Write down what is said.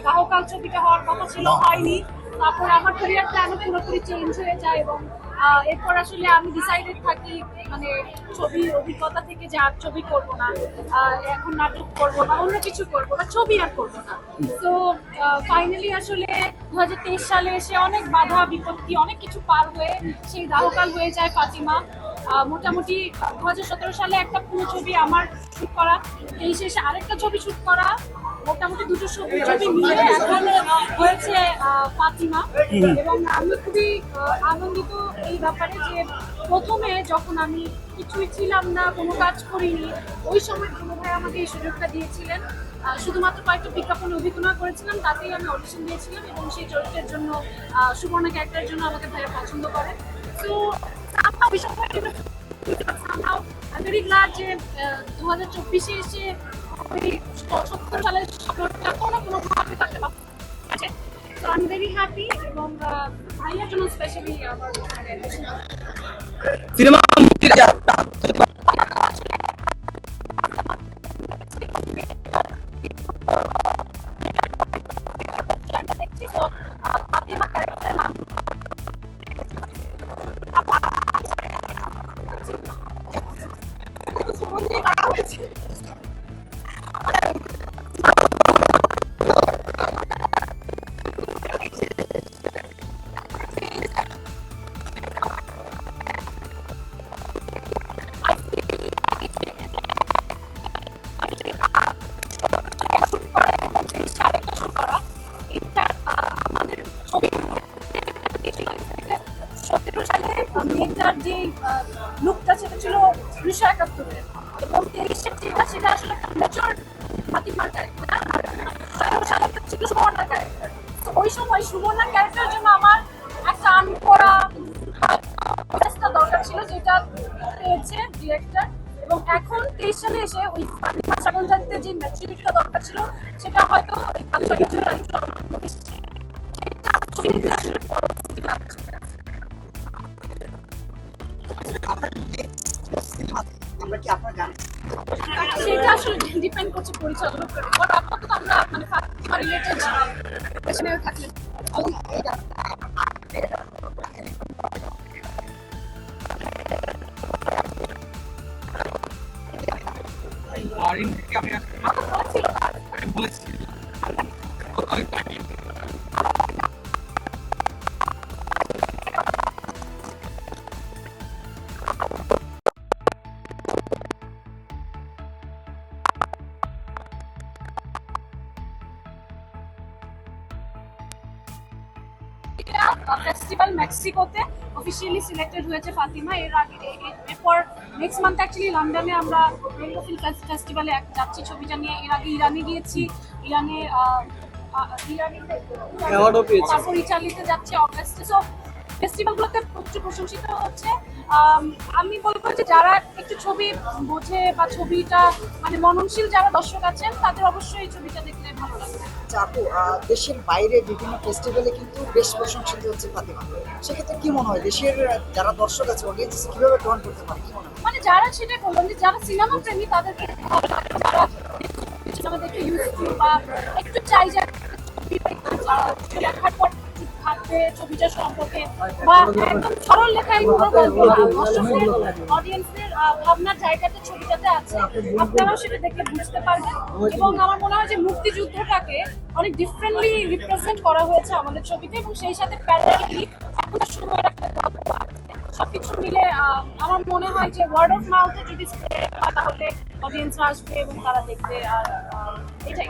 বাহকাল ছবিটা হওয়ার কথা ছিল, হয়নি। তারপর আমার ক্যারিয়ার প্ল্যানও পুরোপুরি চেঞ্জ হয়ে যায় এবং এরপর আসলে আমি ডিসাইডেড থাকি মানে ছবির অভিজ্ঞতা থেকে যে আর ছবি করব না, এখন নাটক করব না, অন্য কিছু করব না, ছবি আর করব না। তো ফাইনালি আসলে 2023 সালে এসে অনেক বাধা বিপত্তি অনেক কিছু পার হয়ে সেই দাহকাল হয়ে যায় ফাতিমা। মোটামুটি 2017 সালে একটা পুরো ছবি আমার শুট করা, এই শেষে আরেকটা ছবি শুট করা, মোটামুটি দুটো ছবি মিলে এখন হয়েছে ফাতিমা। এবং আমি খুবই আনন্দিত এই ব্যাপারে যে প্রথমে যখন আমি কিছুই ছিলাম না, কোনো কাজ করিনি, ওই সময় কোনো ভাই আমাকে এই সুযোগটা দিয়েছিলেন। শুধুমাত্র কয়েকটা বিজ্ঞাপনে অভিনয় করেছিলাম, তাতেই আমি অডিশন দিয়েছিলাম এবং সেই চরিত্রের জন্য সুবর্ণা ক্যারেক্টারের জন্য আমাকে ভাইয়া পছন্দ করেন। তো আমি ভেরি গ্ল্যাড যে 2024-এ এসে ওই 70 সালের স্বপ্নটা কোনো কোনোভাবে থাকতে পারছে। তো আমি ভেরি হ্যাপি এবং ভাইয়ার জন্য স্পেশালি আমার সিনেমা মুক্তির যাত্রা মেয়েটার যে লুকটা সেটা ছিল 1971-এর এবং 23-এর যেটা সেটা আসলে মেচর ফাতিমার ক্যারেক্টার, আর 17 সালেরটা ছিল সুবর্ণার ক্যারেক্টার। তো ওই সময় সুবর্ণার ক্যারেক্টারের জন্য আমার একটা আনকরা চেষ্টা দরকার ছিল, যেটা পেয়েছে ডিরেক্টর। এবং এখন 23 সালে এসে ওই ফাতিমা সাগরজাতিতে যে ম্যাচুরিটিটা দরকার ছিল সেটা হয়তো সেটা আসলে ডিপেন্ড করছে পরিচালকের উপর। বাট আপাতত আমরা মানে ফাতিমা রিলেটেড পেছনে থাকলে ফেস্টিভ্যাল মেক্সিকোতে অফিসিয়ালি সিলেক্টেড হয়েছে ফাতিমা। এর আগে এরপর নেক্সট মান্থ অ্যাকচুয়ালি লন্ডনে আমরা রেইনবো ফিল্ম ফেস্টিভ্যালে যাচ্ছি ছবিটা নিয়ে। এর আগে ইরানে গিয়েছি, তারপর ইটালিতে যাচ্ছে অগাস্টে। সো ফেস্টিভ্যালগুলোতে প্রচুর প্রশংসিত হচ্ছে। আমি বলবো যে যারা একটু ছবি বোঝে বা ছবিটা মানে মননশীল যারা দর্শক আছেন তাদের অবশ্যই এই ছবিটা দেখলে ভালো লাগবে। আপু, দেশের বাইরে বিভিন্ন ফেস্টিভ্যালে কিন্তু বেশ প্রশংসিত হচ্ছে ফাতিমা। সেক্ষেত্রে কি মনে হয় দেশের যারা দর্শক আছে অডিয়েন্স কিভাবে গ্রহণ করতে পারে, কি মনে হয়? মানে যারা সেটাই বললাম যে যারা সিনেমা প্রেমী তাদেরকে ভালো লাগে, যারা সিনেমা দেখে ইউজফুল বা একটু চাই যে দেখার পর ভাববে ছবিটা সম্পর্কে বা একদম সরল লেখায় কোনো গল্প না, দর্শকের অডিয়েন্সের ভাবনার জায়গাতে ছবিটাতে আছে, আপনারাও সেটা দেখলে বুঝতে পারবেন। এবং আমার মনে হয় যে মুক্তিযুদ্ধটাকে অনেক ডিফারেন্টলি রিপ্রেজেন্ট করা হয়েছে আমাদের ছবিতে এবং সেই সাথে প্যারালালি এখনো সময় রাখতে সবকিছু মিলে আমার মনে হয় যে ওয়ার্ড অফ মাউথে যদি স্প্রেড হয় তাহলে অডিয়েন্সরা আসবে এবং তারা দেখবে। আর এটাই।